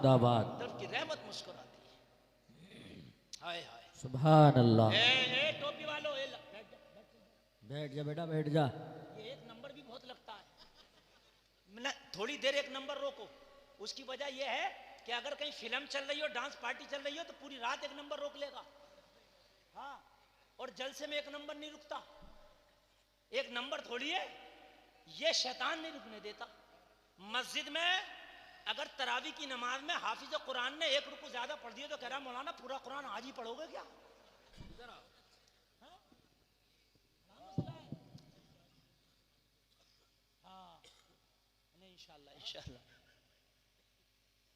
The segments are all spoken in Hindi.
दाबाद तरफ की रहमत मुस्कुराती है। हाय हाय सुभान अल्लाह। टोपी वालों बैठ जा बेटा बैठ जा। ये एक नंबर भी बहुत लगता है। थोड़ी देर एक नंबर रोको। उसकी वजह यह है कि अगर कहीं फिल्म चल रही हो, डांस पार्टी चल रही हो, तो पूरी रात एक नंबर रोक लेगा। हाँ, और जलसे में एक नंबर नहीं रुकता। एक नंबर थोड़ी है, ये शैतान नहीं रुकने देता। मस्जिद में अगर तरावी की नमाज में हाफिज कुरान ने एक रुकू ज्यादा पढ़ दिया तो कह रहा मौलाना पूरा कुरान आज ही पढ़ोगे क्या? इंशाल्लाह इंशाल्लाह।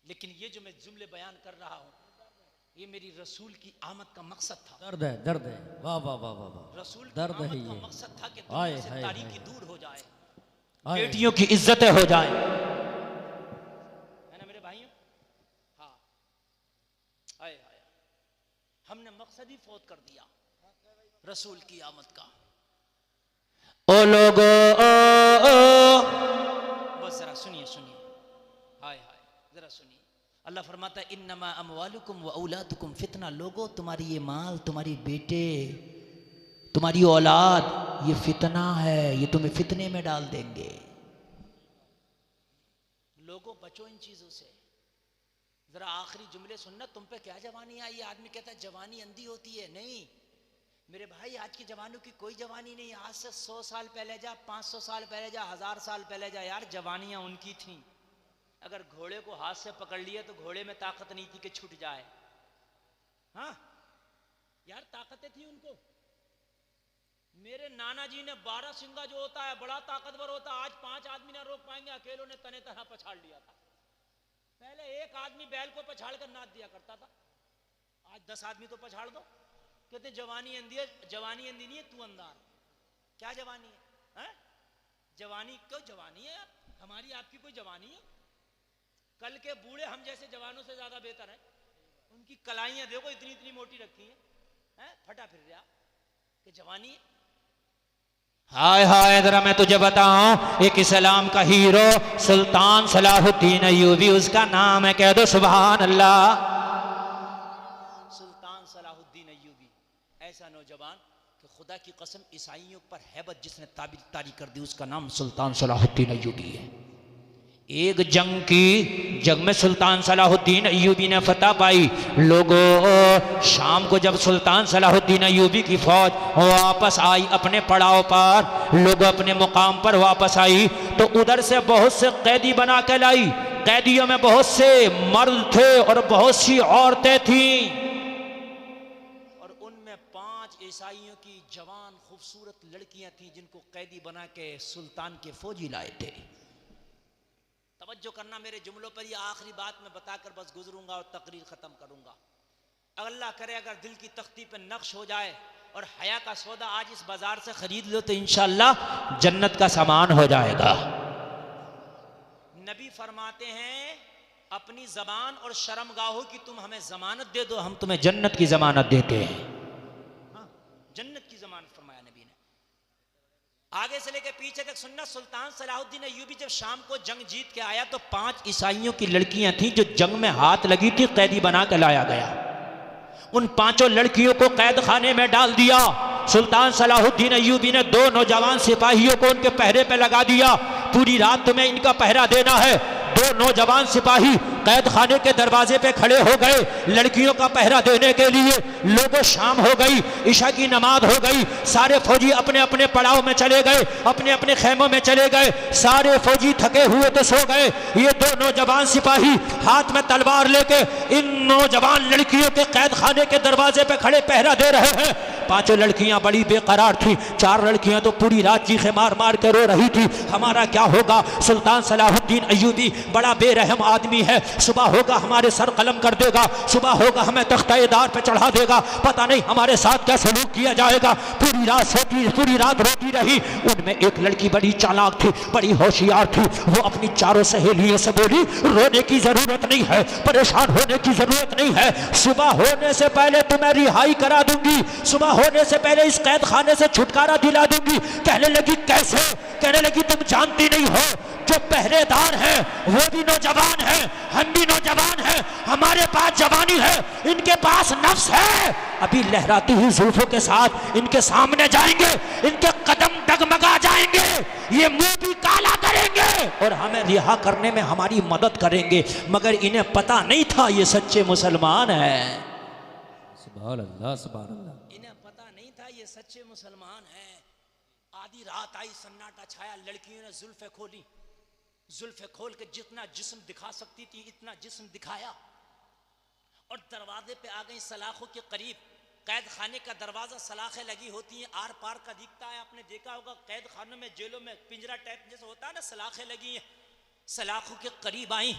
लेकिन ये जो मैं जुमले बयान कर रहा हूं, ये मेरी रसूल की आमद का मकसद था। दर्द है दर्द है। वाह वाह वाह वाह वाह। रसूल की दर्द है आमद का ये। मकसद था कि हाय दुनिया से हाय तारीकी हाय। दूर हो जाए, हाय। बेटियों की इज्जतें हो जाए, है ना मेरे भाइयों? हाँ, हाय हाय। हमने मकसद ही फौत कर दिया रसूल की आमद का। ओ लोगो बस जरा सुनिए सुनिए, हाय हाय, जरा सुनिए। अल्लाह फरमाता है इन्नमा अमवालुकुम व औलादुकुम फितना। लोगो तुम्हारी ये माल, तुम्हारी बेटे, तुम्हारी औलाद ये फितना है, ये तुम्हें फितने में डाल देंगे। लोगों बचो इन चीजों से। जरा आखिरी जुमले सुनना, तुम पे क्या जवानी आई? आदमी कहता है जवानी अंधी होती है। नहीं मेरे भाई, आज की जवानों की कोई जवानी नहीं। आज से 100 साल पहले जा, 500 साल पहले जा, 1000 साल पहले जा, यार जवानियां उनकी थी। अगर घोड़े को हाथ से पकड़ लिया तो घोड़े में ताकत नहीं थी कि छूट जाए। हाँ यार, ताकतें थी उनको। मेरे नाना जी ने 12 सिंगा जो होता है बड़ा ताकतवर होता, आज 5 आदमी ना रोक पाएंगे, अकेलों ने तने तरह पछाड़ लिया था। पहले एक आदमी बैल को पछाड़ कर नाच दिया करता था, आज 10 आदमी तो पछाड़ दो। कहते जवानी अंधी है। जवानी अंधी नहीं है, तू अंधार। क्या जवानी है? जवानी क्यों जवानी है? हमारी आपकी कोई जवानी है? कल के बूढ़े हम जैसे जवानों से ज्यादा बेहतर है। उनकी कलाइयां देखो इतनी इतनी मोटी रखी हैं, फटा फिर रहा कि जवानी है। हाय हाय, जरा मैं तुझे बताऊं, एक इस्लाम का हीरो सुल्तान सलाहुद्दीन अय्यूबी उसका नाम है। कह दो सुभान अल्लाह। सुल्तान सलाहुद्दीन अय्यूबी ऐसा नौजवान कि खुदा की कसम ईसाइयों पर हैबत जिसने तारी कर दी, उसका नाम सुल्तान सलाहुद्दीन अय्यूबी है। एक जंग में सुल्तान सलाहुद्दीन अय्यूबी ने फतह पाई। लोगों शाम को जब सुल्तान सलाहुद्दीन अय्यूबी की फौज वापस आई अपने पड़ाव पर, लोग अपने मुकाम पर वापस आई तो उधर से बहुत से कैदी बना के लाई। कैदियों में बहुत से मर्द थे और बहुत सी औरतें थीं, और उनमें 5 ईसाइयों की जवान खूबसूरत लड़कियां थीं जिनको कैदी बना के सुल्तान के फौजी लाए थे। तवज्जो करना मेरे जुमलों पर, ये आखिरी बात मैं बताकर बस गुजरूंगा और तकरीर खत्म करूंगा। अल्लाह करे अगर दिल की तख्ती पे नक्श हो जाए और हया का सौदा आज इस बाजार से खरीद लो तो इंशाअल्लाह जन्नत का सामान हो जाएगा। नबी फरमाते हैं अपनी जबान और शर्मगाहों की तुम हमें जमानत दे दो, हम तुम्हें जन्नत की जमानत देते हैं। हाँ, जन्नत की जमानत फरमाया नबी ने। आगे से लेकर पीछे तक सुनना। सुल्तान सलाहुद्दीन अय्यूबी जब शाम को जंग जीत के आया तो 5 ईसाइयों की लड़कियां थीं जो जंग में हाथ लगी थी, कैदी बना के लाया गया। उन 5 लड़कियों को कैद खाने में डाल दिया। सुल्तान सलाहुद्दीन अय्यूबी ने 2 नौजवान सिपाहियों को उनके पहरे पे लगा दिया। पूरी रात तुम्हें इनका पहरा देना है। 2 नौजवान सिपाही कैद खाने के दरवाजे पे खड़े हो गए लड़कियों का पहरा देने के लिए। लोगों शाम हो गई, इशा की नमाज हो गई, सारे फौजी अपने अपने पड़ाव में चले गए, अपने अपने खेमों में चले गए। सारे फौजी थके हुए तो सो गए। ये 2 नौजवान सिपाही हाथ में तलवार लेके इन नौजवान लड़कियों के कैद खाने के दरवाजे पे खड़े पहरा दे रहे हैं। 5 लड़कियां बड़ी बेकरार थी, 4 लड़कियां तो पूरी रात चीखे मार मार के रो रही थी, हमारा क्या होगा। सुल्तान सलाहुद्दीन अय्यूबी बड़ा बेरहम आदमी है, सुबह होगा हमारे सर कलम कर देगा, सुबह होगा हमें तख्ते-ए-दार पे चढ़ा देगा, पता नहीं हमारे साथ क्या सलूक किया जाएगा। पूरी रात रोती रही। उनमें एक लड़की बड़ी चालाक थी, बड़ी होशियार थी। वो अपनी 4 सहेलियों से बोली रोने की जरूरत नहीं है, परेशान होने की जरूरत नहीं है, सुबह होने से पहले तुम्हें रिहाई करा दूंगी। सुबह होने से पहले इस कैद खाने से छुटकारा दिला दूंगी। कहने लगी कैसे? कहने लगी तुम जानती नहीं हो, जो पहरेदार हैं वो भी नौजवान हैं, हम भी नौजवान हैं, हमारे पास जवानी है, इनके पास नफ्स है। अभी लहराती हुई जुल्फों के साथ इनके सामने जाएंगे, इनके कदम डगमगा जाएंगे, ये मुंह भी काला करेंगे और हमें रिहा करने में हमारी मदद करेंगे। मगर इन्हें पता नहीं था ये सच्चे मुसलमान हैं। सुभान अल्लाह, सुभान अल्लाह। इन्हें पता नहीं था ये सच्चे मुसलमान हैं। आधी रात आई, सन्नाटा छाया, लड़कियों ने जुल्फे खोली, जुल्फे खोल के जितना जिस्म दिखा सकती थी इतना जिस्म दिखाया और दरवाजे पे आ गई सलाखों के करीब। कैद खाने का दरवाजा सलाखें लगी होती हैं, आर पार का दिखता है। आपने देखा होगा कैद खानों में, जेलों में पिंजरा टाइप जैसे होता है ना, सलाखें लगी हैं। सलाखों के करीब आई,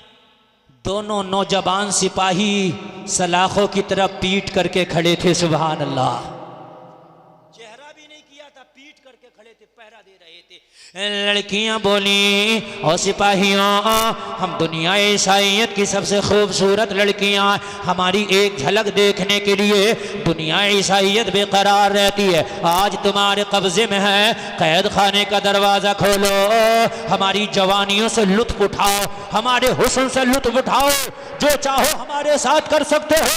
दोनों नौजवान सिपाही सलाखों की तरफ पीट करके खड़े थे। सुभान अल्लाह, चेहरा भी नहीं किया था, पीट करके खड़े थे, पहरा दे रहे थे। लड़कियां बोली और सिपाहियों, हम दुनिया ईसाइयत की सबसे खूबसूरत लड़कियां, हमारी एक झलक देखने के लिए दुनिया ईसाइयत बेकरार रहती है, आज तुम्हारे कब्जे में है। कैद खाने का दरवाजा खोलो, हमारी जवानियों से लुत्फ उठाओ, हमारे हुस्न से लुत्फ उठाओ, जो चाहो हमारे साथ कर सकते हो,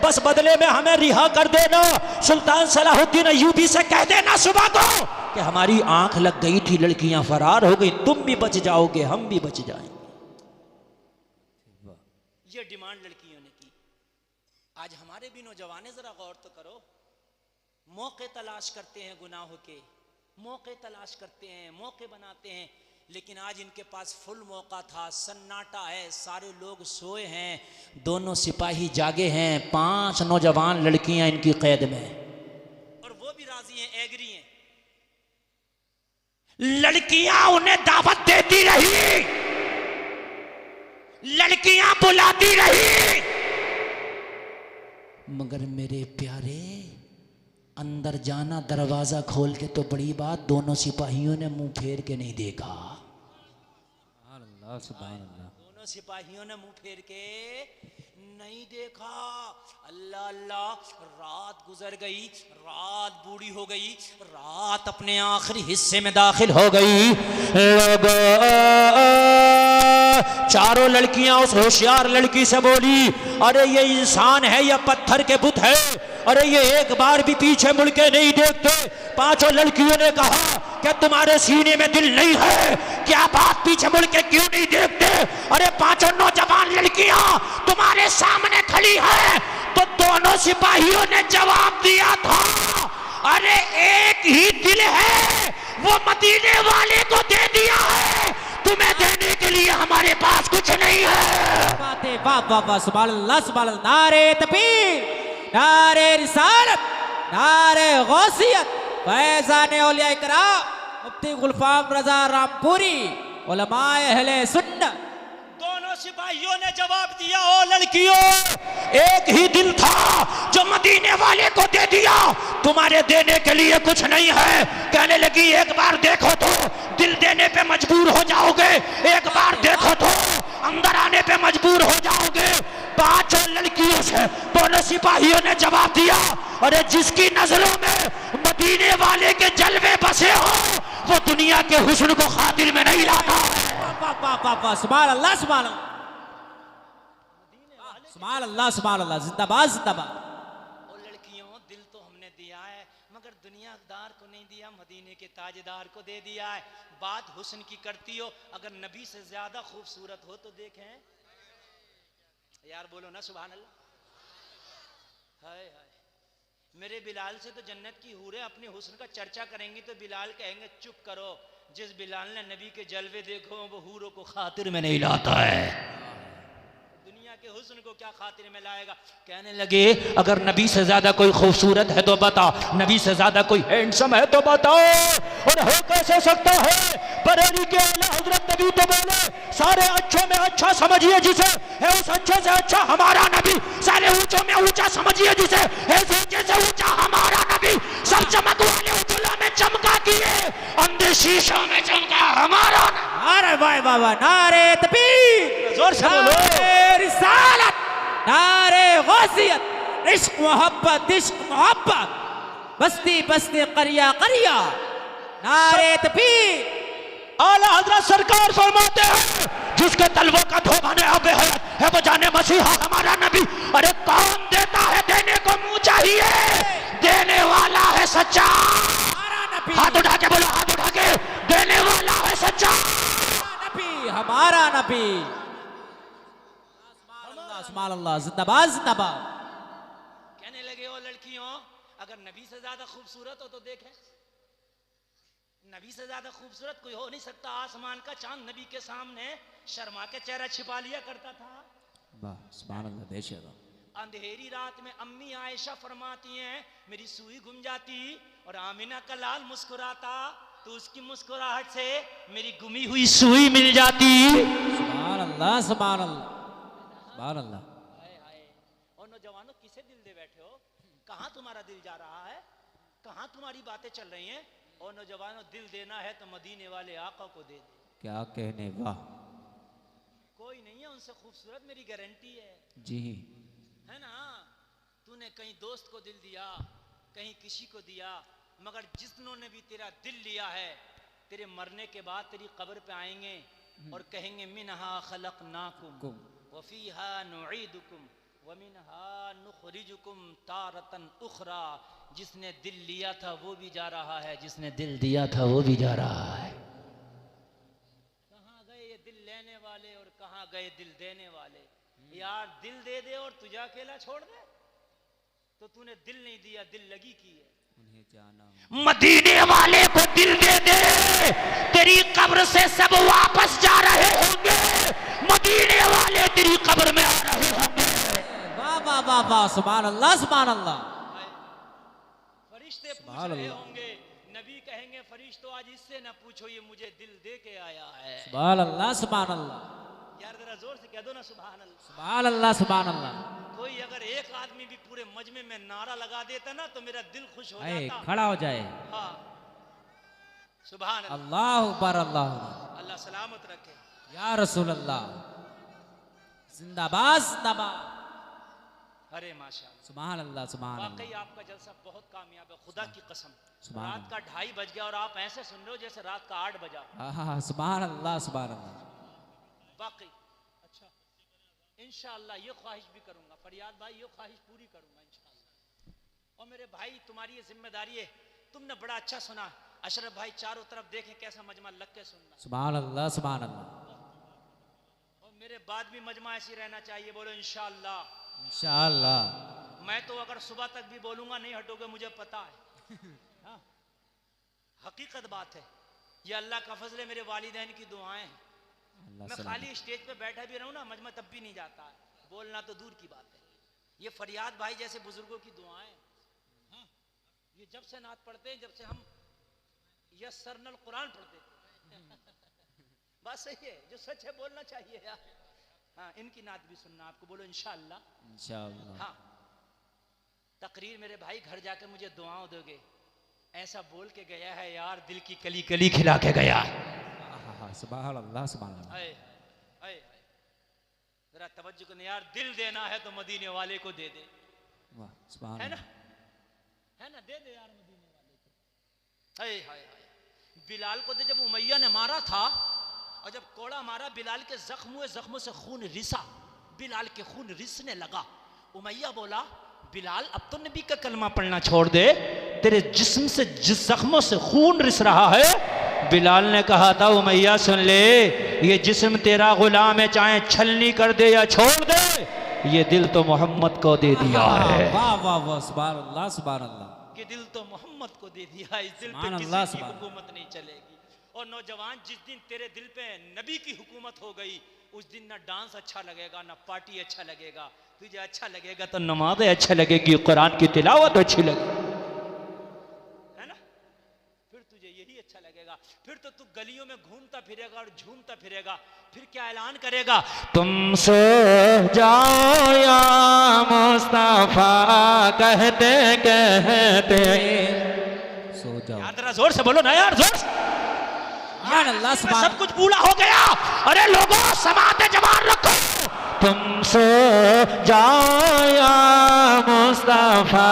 बस बदले में हमें रिहा कर देना। सुल्तान सलाहुद्दीन अय्यूबी से कह देना सुबह को कि हमारी आंख लग गई थी, लड़कियां फरार हो गई, तुम भी बच जाओगे, हम भी बच जाएंगे। ये डिमांड लड़कियों ने की। आज हमारे भी नौजवान जरा गौर तो करो, मौके तलाश करते हैं, गुनाहों के मौके तलाश करते हैं, मौके बनाते हैं, लेकिन आज इनके पास फुल मौका था। सन्नाटा है, सारे लोग सोए हैं, दोनों सिपाही जागे हैं, 5 नौजवान लड़कियां इनकी कैद में और वो भी राजी हैं, एग्री हैं। लड़कियां उन्हें दावत देती रही, लड़कियां बुलाती रही, मगर मेरे प्यारे अंदर जाना दरवाजा खोल के तो बड़ी बात, दोनों सिपाहियों ने मुंह फेर के नहीं देखा। दोनों सिपाहियों ने मुंह फेर के नहीं देखा। अल्लाह अल्लाह, रात गुजर गई, रात बूढ़ी हो गई, रात अपने आखिरी हिस्से में दाखिल हो गई। चारों लड़कियां उस होशियार लड़की से बोली, अरे ये इंसान है या पत्थर के बुत है, अरे ये एक बार भी पीछे मुड़ के नहीं देखते। 5 लड़कियों ने कहा क्या तुम्हारे सीने में दिल नहीं है, क्या बात पीछे मुड़ के क्यों नहीं देखते? अरे 5 नौजवान लड़कियां तुम्हारे सामने खड़ी है। तो दोनों सिपाहियों ने जवाब दिया था, अरे एक ही दिल है, वो मदीने वाले को दे दिया है, तुम्हें देने के लिए हमारे पास कुछ नहीं है। बातें वाह वाह वाह, सुभान अल्लाह, सुभान अल्लाह। नारे तकबीर, नारे रिसालत, नारे गौसियत, फैज़ाने औलिया इकराम, मुफ्ती गुलफाम रजा रामपुरी, उलमाए अहले सुन्नत। दोनों सिपाहियों ने जवाब दिया, ओ लड़कियों, एक ही दिल था जो मदीने वाले को दे दिया, तुम्हारे देने के लिए कुछ नहीं है। कहने लगी एक बार देखो तो दिल देने पे मजबूर हो जाओगे, एक बार देखो तो अंदर आने पे मजबूर हो जाओगे। 5 लड़कियों से दोनों सिपाहियों ने जवाब दिया, अरे जिसकी नजरों में मदीने वाले के जलवे बसे हो, वो दुनिया के हुस्न को खातिर में नहीं लाता है। सुभान अल्लाह, सुभान अल्लाह, सुभान अल्लाह, सुभान अल्लाह, जिंदाबाद जिंदाबाद। ओ लड़कियों, दिल तो हमने दिया है, मगर दुनियादार को नहीं दिया, मदीने के ताजदार को दे दिया है। बात हुस्न की करती हो, अगर नबी से ज्यादा खूबसूरत हो तो देखें यार, बोलो ना सुभान अल्लाह। हाय हाय, मेरे बिलाल से तो जन्नत की हूरें अपने हुस्न का चर्चा करेंगी तो बिलाल कहेंगे चुप करो, जिस बिलाल ने नबी के जलवे देखो वो हूरों को खातिर में नहीं लाता है, दुनिया के हुस्न को क्या खातिर में लाएगा। कहने लगे अगर नबी से ज्यादा कोई खूबसूरत है तो बता, नबी से ज्यादा कोई हैंडसम है तो बताओ। और हो कैसे सकता है, बरेली के आला हजरत नबी तो बोले सारे अच्छों में अच्छा समझिए जिसे है, उस अच्छे से अच्छा हमारा नबी, सारे ऊंचों में ऊंचा समझिए जिसे है, उस ऊंचे से ऊंचा हमारा नबी। सब चमक वाले उजला में चमका किए, अंधे शीशों में चमका हमारा नबी। अरे वाह वाह वाह, नारे तकबीर, जोर से बोलो, नारे रिसालत, नारे गौसियत, इश्क मोहब्बत, इश्क मोहब्बत। बस्ती बस्ती करिया करिया नारे तकबीर। आला हजरत सरकार फरमाते हैं जिसके तलवों का धोखाने अबे है वो जाने मसीहा हमारा नबी। अरे कौन देता है देने को मुंह चाहिए, देने वाला है सच्चा। हमारा नबी, हाथ उठा के बोलो, हाथ उठा के, देने वाला है सच्चा। नबी हमारा नबी। सुभान अल्लाह, जिंदाबाद जिंदाबाद। कहने लगे ओ लड़कियों, अगर नबी से ज्यादा खूबसूरत हो तो देखें। नबी से ज्यादा खूबसूरत कोई हो नहीं सकता। आसमान का चांद नबी के सामने शर्मा के चेहरा छिपा लिया करता था। वाह सुभान अल्लाह, बेशक। अंधेरी रात में अम्मी आयशा फरमाती हैं मेरी सुई गुम जाती और आमिना का लाल मुस्कुराता तो उसकी मुस्कुराहट से मेरी गुमी हुई सुई मिल जाती। सुभान अल्लाह सुभान अल्लाह सुभान अल्लाह। हाय हाय। और नौजवानों किसे दिल दे बैठे हो? कहाँ तुम्हारा दिल जा रहा है? कहाँ तुम्हारी बातें चल रही हैं? और नौजवानों दिल देना है तो मदीने वाले आका को दे दे। क्या कहने, वाह कोई नहीं है उनसे खूबसूरत, मेरी गारंटी है। जी। है ना? तूने कहीं दोस्त को दिल दिया, कहीं किसी को दिया, मगर जिसने भी तेरा दिल लिया है तेरे मरने के बाद तेरी कब्र पे आएंगे और कहेंगे मिनहा खलकनाकुम वफीहा नुईदुकुम वमिनहा नुखरिजुकुम तारतन उखरा। जिसने दिल लिया था वो भी जा रहा है, जिसने दिल दिया था वो भी जा रहा है। कहाँ गए ये दिल लेने वाले और कहाँ गए दिल देने वाले? यार दिल दे दे और तुझे अकेला छोड़ दे। तो तूने दिल नहीं दिया, दिल लगी की है। उन्हें जाना मदीने वाले को दिल दे दे, तेरी कब्र से सब वापस जा रहे होंगे। मदीने वाले तेरी कब्र में आ रहे होंगे। वाह वाह वाह वाह, सुभान अल्लाह सुभान अल्लाह। फरिश्ते पूछ रहे होंगे, नबी कहेंगे फरिश्तों आज इससे न पूछो ये मुझे दिल दे के आया है। सुभान अल्लाह सुभान अल्लाह। यार जरा जोर से कह दो ना सुभान अल्लाह। सुभान अल्लाह सुभान अल्लाह। कोई अगर एक आदमी भी पूरे मजमे में नारा लगा देता ना तो मेरा दिल खुश हो आए जाता। खड़ा हो जाए। हाँ सुभान अल्लाह। अल्लाह अकबर अल्लाह। अल्लाह सलामत रखे। या रसूल अल्लाह, जिंदाबाद जिंदाबाद। अरे माशाअल्लाह, सुभान अल्लाह सुभान अल्लाह। वाकई आपका जलसा बहुत कामयाब है, खुदा की कसम। सुभान रात का 2:30 बज गया और आप ऐसे सुन रहे हो जैसे रात का 8 बजा। हाँ सुभान अल्लाह सुभान अल्लाह। वाकई अच्छा, इंशाअल्लाह ये ख्वाहिश भी करूंगा फरियाद भाई, ये ख्वाहिश पूरी करूंगा इंशाअल्लाह। और मेरे भाई तुम्हारी ये जिम्मेदारी है, तुमने बड़ा अच्छा सुना। अशरफ भाई चारों तरफ देखें कैसा मजमा लग के सुनना। सुभान अल्लाह सुभान अल्लाह। और मेरे बाद भी मजमा ऐसी रहना चाहिए, बोलो इंशाअल्लाह। इंशाअल्लाह। मैं तो अगर सुबह तक भी बोलूंगा नहीं हटोगे, मुझे पता है। हाँ? हकीकत बात है, ये अल्लाह का फजल है, मेरे वालिदैन की दुआएं हैं। मैं खाली स्टेज पे बैठा भी रहूं ना मजमा तब भी नहीं जाता है, बोलना तो दूर की बात है। ये फरियाद भाई जैसे बुजुर्गों की दुआएं। हाँ? ये जब से नात पढ़ते हैं, जब से हम यस्सरनल कुरान पढ़ते थे। बात सही है, जो सच है बोलना चाहिए यार। हाँ, इनकी नात भी सुनना आपको, बोलो इंशाअल्लाह। इंशाअल्लाह। हाँ, तकरीर मेरे भाई घर जाकर मुझे दुआओं दोगे। ऐसा बोल के गया है यार, दिल की कली कली खिला के गया है। सुभान अल्लाह सुभान अल्लाह। आए, आए, जरा तवज्जो करना यार, दिल देना है तो मदीने वाले को दे दे। वाह सुभान है ना, अल्लाह। है ना, दे दे यार मदीने वाले को। हाय हाय हाय, बिलाल को तो जब उमैया ने मारा था और जब कोड़ा मारा, बिलाल के जख्म हुए, जख्मों से खून रिसा, बिलाल के खून रिसने लगा। उमैया बोला बिलाल अब तो नबी का कलमा पढ़ना छोड़ दे, तेरे जिस्म से जिस जख्मों से खून रिस रहा है। बिलाल ने कहा था उमैया सुन ले, ये जिस्म तेरा गुलाम है, चाहे छलनी कर दे या छोड़ दे, ये दिल तो मोहम्मद को दे दिया है। वाह वाह वाह, सुभान अल्लाह सुभान अल्लाह। ये दिल तो मोहम्मद को दे दिया, इस दिल पे सुभान किसी अल्लाह, की सुभान। हुकूमत नहीं चलेगी। और नौजवान, जिस दिन तेरे दिल पे नबी की हुकूमत हो गई, उस दिन ना डांस अच्छा लगेगा, ना पार्टी अच्छा लगेगा। तुझे अच्छा लगेगा तो नमाज़ें अच्छा लगेगी, कुरान की तिलावत अच्छी लगेगी, है ना? फिर तुझे यही अच्छा लगेगा। फिर तो तू गलियों में घूमता फिरेगा और झूमता फिरेगा। फिर क्या ऐलान करेगा, तुम सो जाओ या मुस्तफा कहते कहते। सो जाओ। यार जरा जोर से बोलो ना यार, जोर से। सुभान अल्लाह सुभान। सब कुछ पूरा हो गया। अरे लोगों, समाते जवान रखो, तुम सो जाओ या मुस्तफा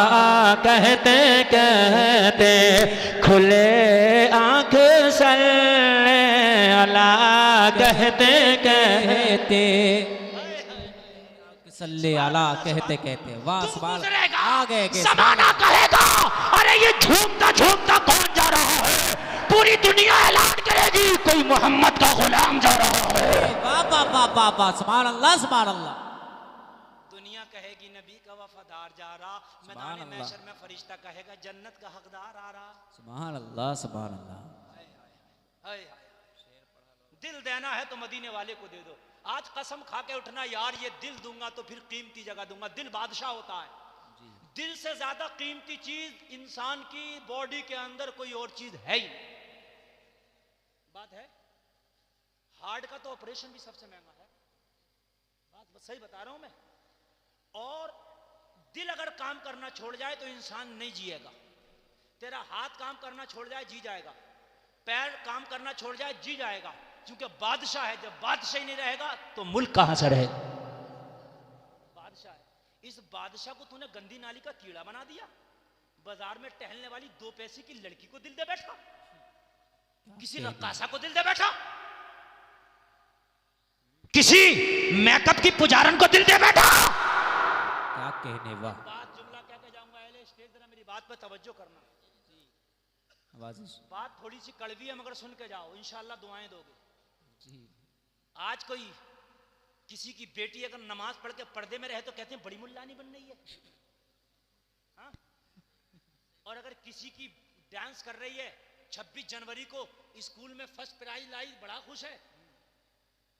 कहते कहते। कहते खुले आंख सल्ले अला कहते कहते सल्ले अला कहते कहते वाह सुभान आगे के जमाना कहेगा अरे ये झूमता झूमता कौन जा रहा है, पूरी दुनिया ऐलान करेगी कोई मोहम्मद का गुलाम जा रहा है। वाह वाह वाह वाह वाह सुभान अल्लाह सुभान अल्लाह। दुनिया कहेगी नबी का वफादार जा रहा, मैदान महशर में फरिश्ता कहेगा जन्नत का हकदार आ रहा। सुभान अल्लाह सुभान अल्लाह। हाय हाय दिल देना है तो मदीने वाले को दे दो। आज कसम खा के उठना यार ये दिल दूंगा तो फिर कीमती जगह दूंगा। दिल बादशाह होता है। दिल से ज्यादा कीमती चीज इंसान की बॉडी के अंदर कोई और चीज है ही। बात है हार्ट का तो ऑपरेशन भी सबसे महंगा है। बात सही बता रहा हूं मैं। और दिल अगर काम करना छोड़ जाए तो इंसान नहीं जिएगा। तेरा हाथ काम करना छोड़ जाए जी जाएगा, पैर काम करना छोड़ जाए जी जाएगा, क्योंकि बादशाह है। जब बादशाह ही नहीं रहेगा तो मुल्क कहां से रहेगा। बादशाह है। इस बादशाह को तूने गंदी नाली का कीड़ा बना दिया। बाजार में टहलने वाली 2 पैसे की लड़की को दिल दे बैठा, किसी रक्कासा को दिल दे बैठा, किसी मेकअप की पुजारन को दिल दे बैठा। क्या कहने वाह। बात जुमला क्या कह जाऊंगा एले स्टेज जरा मेरी बात पे तवज्जो करना। बात थोड़ी सी कड़वी है मगर सुन के जाओ, इंशाल्लाह दुआएं दोगे जी। आज कोई किसी की बेटी अगर नमाज पढ़ के पर्दे में रहे तो कहते हैं बड़ी मुल्लानी बन रही है। हाँ? और अगर किसी की डांस कर रही है 26 जनवरी को स्कूल में फर्स्ट प्राइज लाई, बड़ा खुश है।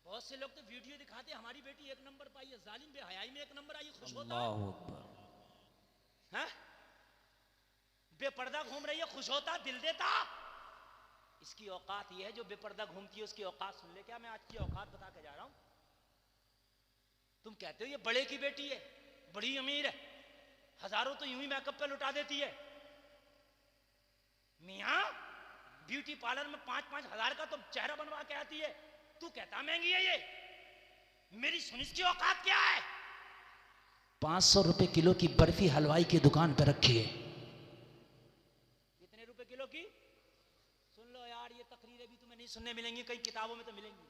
बहुत से लोग तो वीडियो दिखाते हैं हमारी बेटी 1 नंबर पाई है, जालिम बेहयाई में 1 नंबर आई, खुश होता है। बेपर्दा घूम रही है, खुश होता, दिल देता। इसकी औकात ये है जो बेपर्दा घूमती है उसकी औकात सुन ले। क्या मैं आज की औकात बता के जा रहा हूं। तुम कहते हो ये बड़े की बेटी है, बड़ी अमीर है, हजारों तो यूं ही मेकअप पे लुटा देती है। मियां ब्यूटी पार्लर में 5-5 हजार का तो चेहरा बनवा के आती है, तू कहता महंगी है ये। मेरी सुन इसकी औकात क्या है। 500 रुपए किलो की बर्फी हलवाई की दुकान पे रखी है। कितने रुपए किलो की? सुन लो यार, ये तकरीरें भी तुम्हें नहीं सुनने मिलेंगी, कई किताबों में तो मिलेंगी।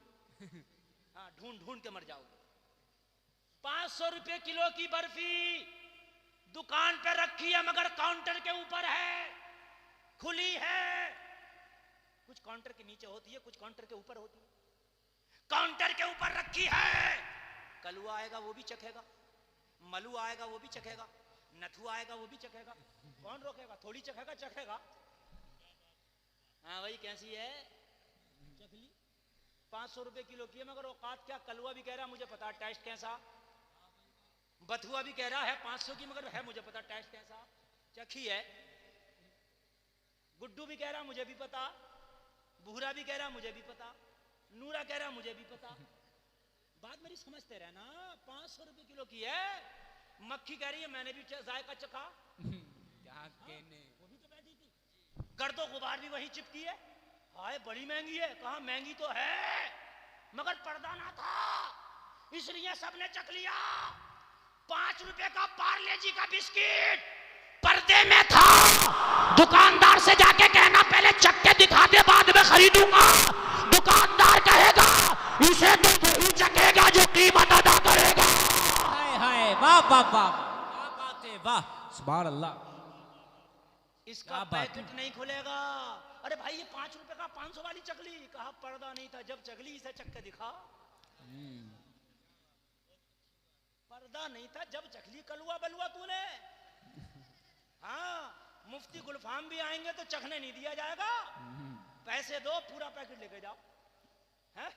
हाँ, ढूंढ ढूंढ के मर जाओगे। 500 रुपए किलो की बर्फी दुकान पे रखी है, मगर काउंटर के ऊपर है, खुली है। कुछ काउंटर के नीचे होती है, कुछ काउंटर के ऊपर होती है। काउंटर के ऊपर रखी है। कलुआ आएगा वो भी चखेगा, मलू आएगा वो भी चखेगा, नथु आएगा वो भी चखेगा। कौन रोकेगा? थोड़ी चखेगा, चखेगा। हाँ भाई कैसी है चखली। 500 रुपए किलो की है, मगर औकात क्या। कलुआ भी कह रहा मुझे पता टेस्ट कैसा, बथुआ भी कह रहा है 500 की, मगर है मुझे पता टेस्ट कैसा, चखी है। गुड्डू भी कह रहा मुझे भी पता, बूढ़ा भी कह रहा मुझे भी पता, नूरा कह रहा मुझे भी पता। बात मेरी समझते रहना। 500 रुपए किलो की है। मक्खी कह रही है मैंने भी जायका चखा। क्या कहने, वो भी तो बैठी थी। गर्दो गुबार भी वही चिपकी है। हाय बड़ी महंगी है। कहा महंगी तो है, मगर पर्दा ना था, इसलिए सबने चख लिया। 5 रुपए का पार्ले जी का बिस्किट पर्दे में था। दुकानदार से जाके कहना पहले चख के दिखा दे, बाद में खरीदूंगा। दुकानदार कहेगा इसे तो वही चखेगा जो कीमत अदा करेगा। हाय हाय वाह वाह वाह, क्या बात है, वाह सुभान अल्लाह। इसका पैकेट नहीं खुलेगा। अरे भाई ये 5 रुपए का 500 वाली चकली। कहा पर्दा नहीं था, जब चकली इसे चख के दिखा। पर्दा नहीं था जब चकली। कलुआ बलुआ तूने। हाँ, मुफ्ती गुलफाम भी आएंगे तो चखने नहीं दिया जाएगा। पैसे दो, पूरा पैकेट लेके जाओ। हैं?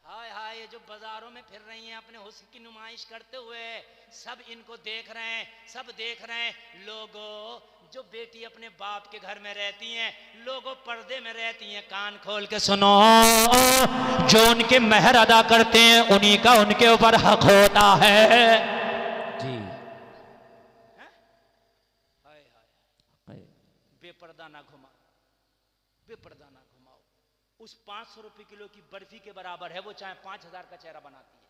हाय हाय, ये जो बाजारों में फिर रही हैं अपने हुस्न की नुमाइश करते हुए, सब इनको देख रहे हैं, सब देख रहे हैं। लोगों जो बेटी अपने बाप के घर में रहती हैं, लोगों पर्दे में रहती हैं, कान खोल के सुनो, जो उनके मेहर अदा करते हैं उन्हीं का उनके ऊपर हक होता है जी। हाय हाय, बेपर्दा ना घुमा, बेपर्दा ना घुमाओ। उस 500 रुपए किलो की बर्फी के बराबर है वो, चाहे 5000 का चेहरा बनाती है।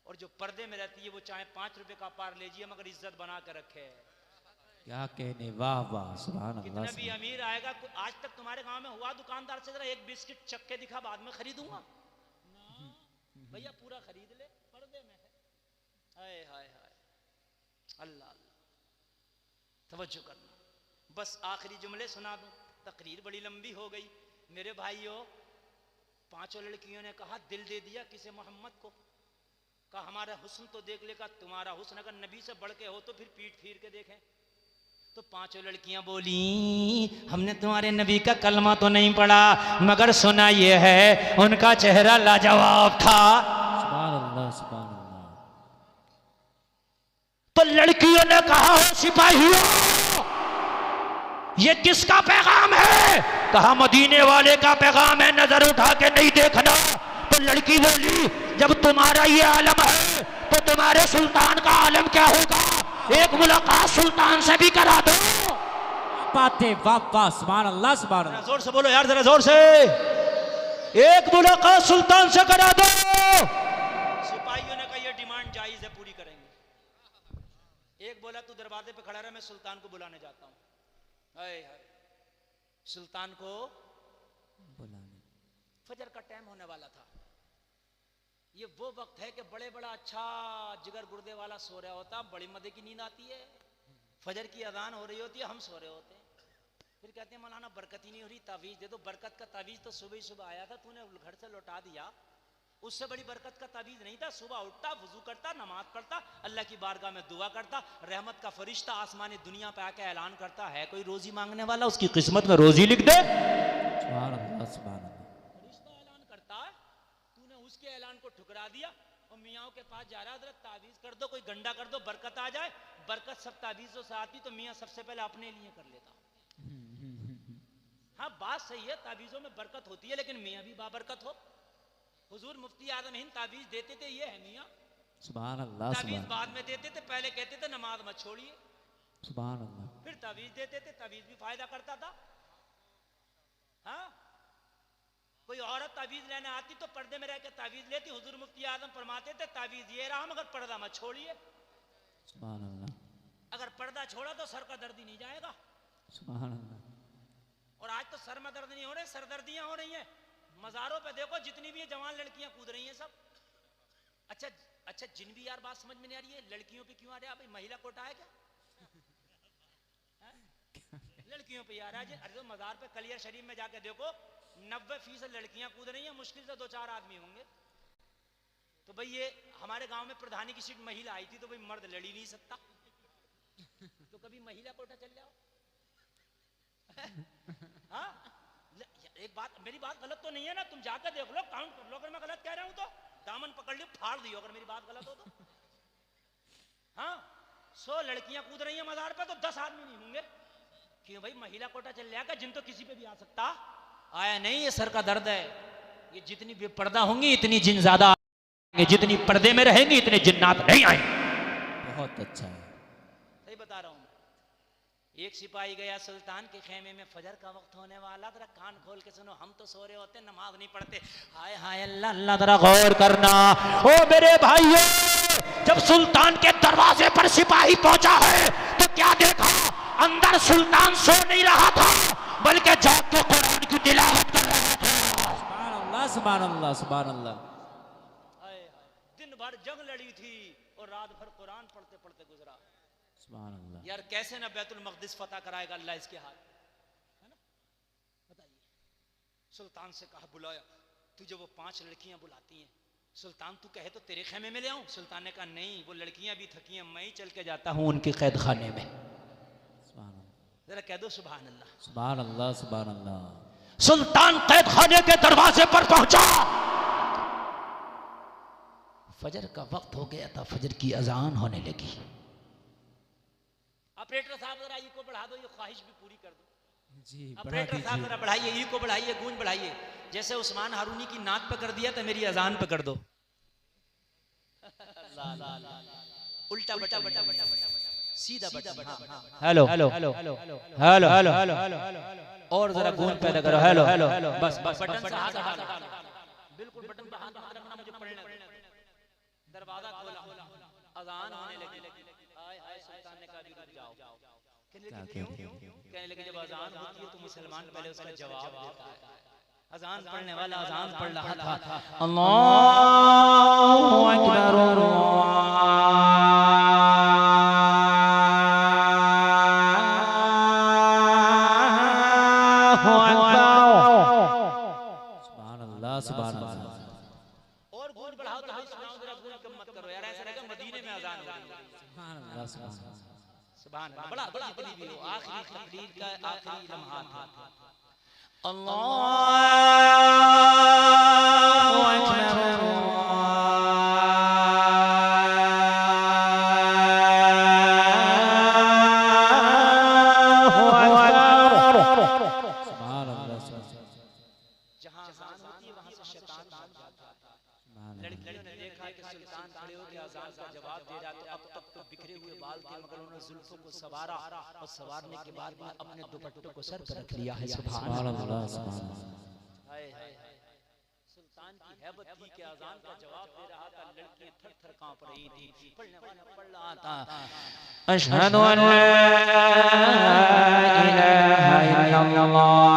और जो पर्दे में रहती है वो चाहे 5 रुपए का पार्ले जी है, मगर इज्जत बना के रखे। क्या कहने, वाह वाह, सुभान कितना अल्लाह। भी अमीर आएगा, आज तक तुम्हारे गांव में हुआ दुकानदार से जरा एक बिस्किट चख के दिखा, बाद में खरीदूंगा ना, भैया पूरा खरीद ले, पर्दे में है। हाय हाय हाय, अल्लाह अल्लाह, तवज्जो करना। बस आखिरी जुमले सुना दूं, तकरीर बड़ी लंबी हो गई। मेरे भाइयों, पांचों लड़कियों ने कहा दिल दे दिया किसे, मोहम्मद को। कहा हमारा हुस्न तो देख ले, का तुम्हारा हुस्न अगर नबी से बढ़ के हो तो फिर पीठ फिर के देखें। तो पांचों लड़कियां बोली हमने तुम्हारे नबी का कलमा तो नहीं पढ़ा, मगर सुना ये है उनका चेहरा लाजवाब था। सुभान अल्लाह, सुभान अल्लाह। तो लड़कियों ने कहा हो सिपाहियों, ये किसका पैगाम है? कहा मदीने वाले का पैगाम है, नजर उठा के नहीं देखना। तो लड़की बोली जब तुम्हारा ये आलम है तो तुम्हारे सुल्तान का आलम क्या होगा? एक मुलाकात सुल्तान से भी करा दो। बातें, वाह वाह, सुभान अल्लाह, सुभान अल्लाह। जोर से बोलो यार, जरा जोर से। एक मुलाकात सुल्तान से करा दो। सिपाहियों ने कहा ये डिमांड जायज है, पूरी करेंगे। एक बोला तू दरवाजे पे खड़ा रहा, मैं सुल्तान को बुलाने जाता हूँ। हाय हाय, सुल्तान को बुलाने। फजर का टाइम होने वाला था। ये वो वक्त है कि बड़े बड़ा अच्छा जिगर गुर्दे वाला सो रहा होता, बड़ी मजे की नींद आती है। फजर की अजान हो रही होती है, हम सो रहे होते हैं। फिर कहते हैं मौलाना बरकत ही नहीं हो रही, तावीज दे दो। बरकत का तावीज तो सुबह ही सुबह आया था, तूने घर से लौटा दिया। उससे बड़ी बरकत का तावीज नहीं था। सुबह उठता, वुजू करता, नमाज पढ़ता, अल्लाह की बारगाह में दुआ करता, रहमत का फरिश्ता आसमानी दुनिया पे आके ऐलान करता है कोई रोजी मांगने वाला, उसकी किस्मत में रोजी लिख दे। सुभान अल्लाह, सुभान अल्लाह। फरिश्ता ऐलान करता है, तूने उसके ऐलान को ठुकरा दिया और मियाँ के पास जा रहा, हजरत तावीज कर दो, कोई गंडा कर दो, बरकत आ जाए। बरकत सब तावीजों से आती तो मियाँ सबसे पहले अपने लिए कर लेता। हाँ बात सही है, तावीजों में बरकत होती है, लेकिन मियाँ भी बाबरकत हो। हुजूर मुफ्ती आजम हिंद तावीज देते थे, ये है मियाँ। सुभान अल्लाह, तावीज सुभान बाद में देते थे, पहले कहते थे नमाज मत छोड़िए, सुभान अल्लाह। फिर तावीज देते थे, तावीज भी फायदा करता था। हाँ, कोई औरत तावीज लेने आती तो पर्दे में रह के तावीज लेती। हुजूर मुफ्ती आजम फरमाते थे तावीज ये रहा, मगर पर्दा मत छोड़िए। सुभान अल्लाह, अगर पर्दा छोड़ा तो सर का दर्द ही नहीं जाएगा। सुभान अल्लाह। और आज तो सर में दर्द नहीं हो रहे, सरदर्दियां हो रही हैं। मजारों पे देखो जितनी भी जवान लड़कियां कूद रही हैं सब। अच्छा अच्छा, जिन भी यार बात समझ में नहीं आ रही है, लड़कियों पे क्यों आ रहा है? भाई महिला कोटा है क्या? लड़कियों पे आ रहा है। अरे तो मजार पे कलियर शरीफ में जाके देखो, 90% लड़कियां कूद रही हैं, मुश्किल से 2-4 आदमी होंगे। तो भाई ये हमारे गांव में प्रधानी की सीट महिला आई थी, तो भाई मर्द लड़ ही नहीं सकता। तो कभी महिला कोटा चल जाओ। हाँ, एक बात, मेरी बात गलत तो नहीं है ना? तुम जाकर देख लो, काउंट कर लो। अगर मैं गलत कह रहा हूं तो दामन पकड़ लियो, फाड़ दियो अगर मेरी बात गलत हो तो। हाँ, 100 लड़कियां कूद रही हैं मजार पे तो 10 आदमी नहीं होंगे। क्यों भाई? महिला कोटा चल जाएगा, जिन तो किसी पे भी आ सकता। आया नहीं, ये सर का दर्द है। ये जितनी बेपर्दा होंगी इतनी जिन ज्यादा आएंगे, जितनी पर्दे में रहेंगी इतने जिन्नात नहीं आएंगे। बहुत अच्छा है। सही बता रहा हूं। एक सिपाही गया सुल्तान के खेमे में, फजर का वक्त होने वाला। जरा कान खोल के सुनो, हम तो सो रहे होते, नमाज नहीं पढ़ते। हाय हाय अल्लाह अल्लाह, जरा गौर करना। ओ मेरे भाइयों, जब सुल्तान के दरवाजे पर सिपाही पहुंचा है तो क्या देखा? अंदर सुल्तान सो नहीं रहा था, बल्कि जाग के कुरान की तिलावत कर रहा था। सुभान अल्लाह, सुभान अल्लाह, सुभान अल्लाह। दिन भर जंग लड़ी थी और रात भर कुरान पढ़ते पढ़ते गुजरा। सुभान अल्लाह। यार कैसे ना बैतुल मक़दिस फतह कराएगा अल्लाह इसके हाथ, है ना? बताइए। सुल्तान से कहा बुलाया। तुझे वो 5 लड़कियां बुलाती हैं, सुल्तान तू कहे तो तेरे खेमे में ले आऊं? सुल्तान ने कहा नहीं, वो लड़कियां भी थकी हैं, मैं ही चल के जाता हूं उनके कैद खाने में। सुभान अल्लाह, जरा कह दो सुभान अल्लाह। सुभान अल्लाह, सुभान अल्लाह। सुल्तान कैद खाने के दरवाजे पर पहुंचा। फजर का वक्त हो गया था, फजर की अजान होने लगी। ऑपरेटर साहब जरा ई को बढ़ा दो, ये ख्वाहिश भी पूरी कर दो। जी, बढ़ा ऑपरेटर साहब दीजिए। जरा बढ़ाइए, ई को बढ़ाइए, गूंज बढ़ाइए। जैसे उस्मान हारूनी की नाक पे कर दिया तो मेरी अजान पे कर दो। उल्टा बटा सीधा बटा। Hello hello hello hello hello hello, और जरा गूंज पैदा करो। हेलो हेलो, बस बस, बटन से हाथ हटा लो, बिल्कुल बटन पे हाथ रखना, मुझे पढ़ने दो। दरवाजा खोला, अजान होने लगी। हाय हाय, सुल्तान ने कहा रुक जाओ। कहने लगे जब अजान होती है तो मुसलमान पहले उसका जवाब देता है। अजान पढ़ने वाला अजान पढ़ रहा था, अल्लाहु अकबर सुभान अल्लाह। और गूंज बढ़ाओ तो सुनाओ जरा, गूंज कम मत करो यार, ऐसा लगा मदीने में अजान हो रही है। सुभान अल्लाह सुभान अल्लाह। सुभान अल्लाह। बड़ा बड़ा जितनी भी हो, आखिरी तकरीर का आखिरी लम्हा था। अल्लाहु अकबर सवारा और सवारने के बाद भी अपने दुपट्टों को सर पर रख लिया है। सुभान अल्लाह। सुल्तान की हैबत थी कि अजान का जवाब दे रहा था, लड़कियां थर थर कांप रही थी, पढ़ने वाला पढ़ रहा था, अशहदु अन ला इलाहा इल्लल्लाह,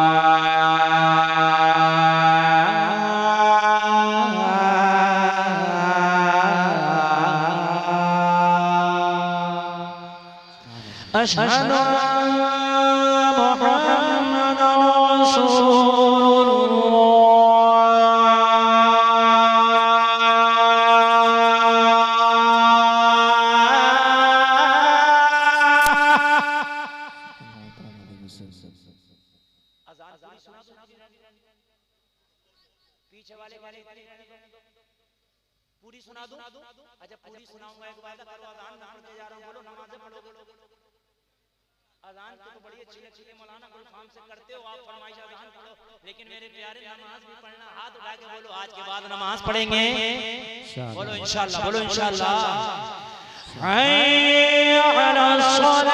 अशहदु अन्ना मुहम्मदर रसूलुल्लाह। पीछे वाले पूरी सुना दूं? अच्छा पूरी सुनाऊंगा, एक वादा करो अजान ना पढ़ते जा रहा हूं, बोलो नमाज़ें पढ़ोगे। अजान तो बड़ी अच्छी अच्छी मौलाना गुलफाम से करते हो आप, फरमाइश अजान पढ़ो, लेकिन मेरे प्यारे नमाज भी पढ़ना। हाथ उठा के बोलो आज के बाद नमाज पढ़ेंगे, बोलो इंशाअल्लाह, बोलो इंशाअल्लाह। hayya ala salat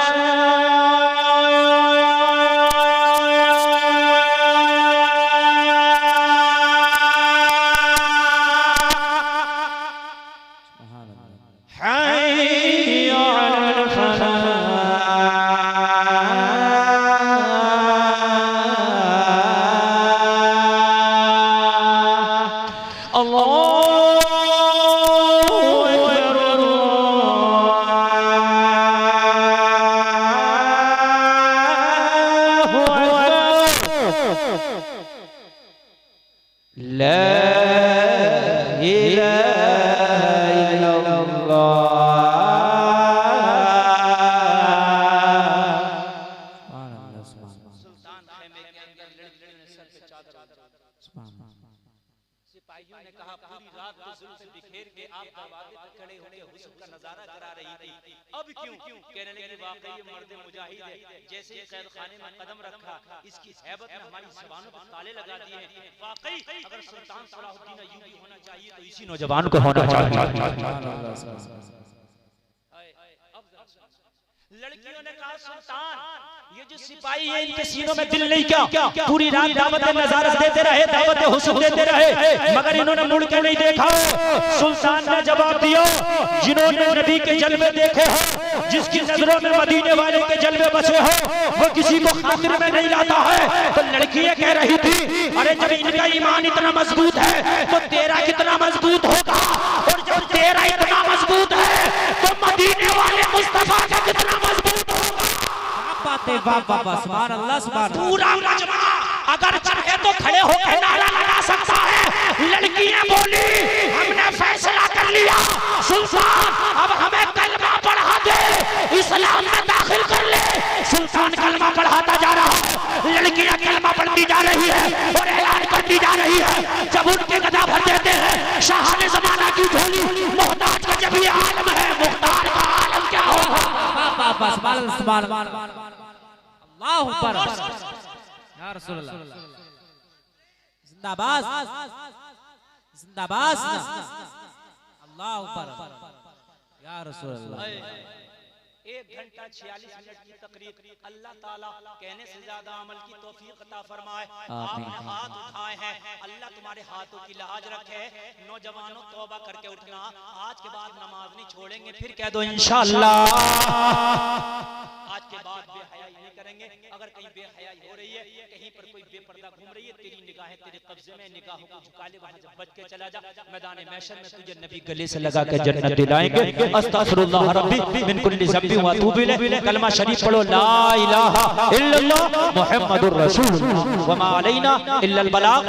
सिपाहियों ने कहा पूरी रात को जुल्म से बिखेर के आप दरवाजे पर खड़े होकर हुस्न का नजारा करा रही थी, अब क्यों? कहने लगी वाकई ये मर्द मुजाहिद है, जैसे ही कैद खाने में कदम रखा इसकी हैबत ने हमारी ज़बानों पर ताले लगा दिए हैं। वाकई अगर सुल्तान सलाहुद्दीन अय्यूबी होना चाहिए तो इसी नौजवान को होना चाहिए। लड़कियों ने कहा सुल्तान ये जो सिपाही है इनके सीनों में दिल नहीं क्या? पूरी रात दावत नजारा देते रहे, दावत हुस्न देते रहे, मगर इन्होंने मुड़ के नहीं देखा। सुल्तान ने जवाब दिया जिन्होंने नबी के जलवे देखे हो, जिसकी नजरों में मदीने वाले के जलवे बसे हो, वो किसी को खातिर में नहीं लाता है। तो लड़कियां कह रही थी अरे जब इनका ईमान इतना मजबूत है तो तेरा कितना मजबूत होगा, और जब तेरा इतना मजबूत है तो मदीने वाले मुस्तफा का कितना मजबूत होगा। सुभान अल्लाह सुभान। पूरा मजमा अगर चाहे तो खड़े होकर नारा लगा सकता है। लड़कियां बोली हमने फैसला कर लिया सुल्तान, अब हमें कलमा पढ़ा दे, इस्लाम में दाखिल कर ले। सुल्तान कलमा पढ़ाता जा रहा है, लड़कियां कलमा पढ़ती जा रही है और ऐलान करती जा रही है। जब उनके गदा भर देते हैं शाहाने ज़माना की झोली, मोहताज का जब ये आलम है, मुख्तार का आलम क्या होगा। सुभान अल्लाह अकबर या रसूलल्लाह। जिंदाबाद जिंदाबाद अल्लाह अकबर या रसूलल्लाह। 1 घंटा 46 मिनट की तकरीर, अल्लाह ताला कहने से ज्यादा अमल की तौफीक अता फरमाए। आपने हाथ उठाए हैं, अल्लाह तुम्हारे हाथों की लाज रखे। नौजवानों तौबा करके उठना, आज के बाद नमाज नहीं छोड़ेंगे, फिर कह दो इंशाअल्लाह। आज के बाद निगाहें तेरे कब्जे में, निगाहों को झुका ले, वहां जब बच के चला जा, मैदान महशर में तुझे नबी गले से लगा के जन्नत दिलाएंगे। अस्तगफिरुल्लाह रब्बी मिन कुल्ली ज़ंबिन व अतूबु इलैह। कलमा शरीफ पढ़ो, ला इलाहा इल्लल्लाह मुहम्मदुर रसूलुल्लाह व मा अलैना इल्लल बलाग।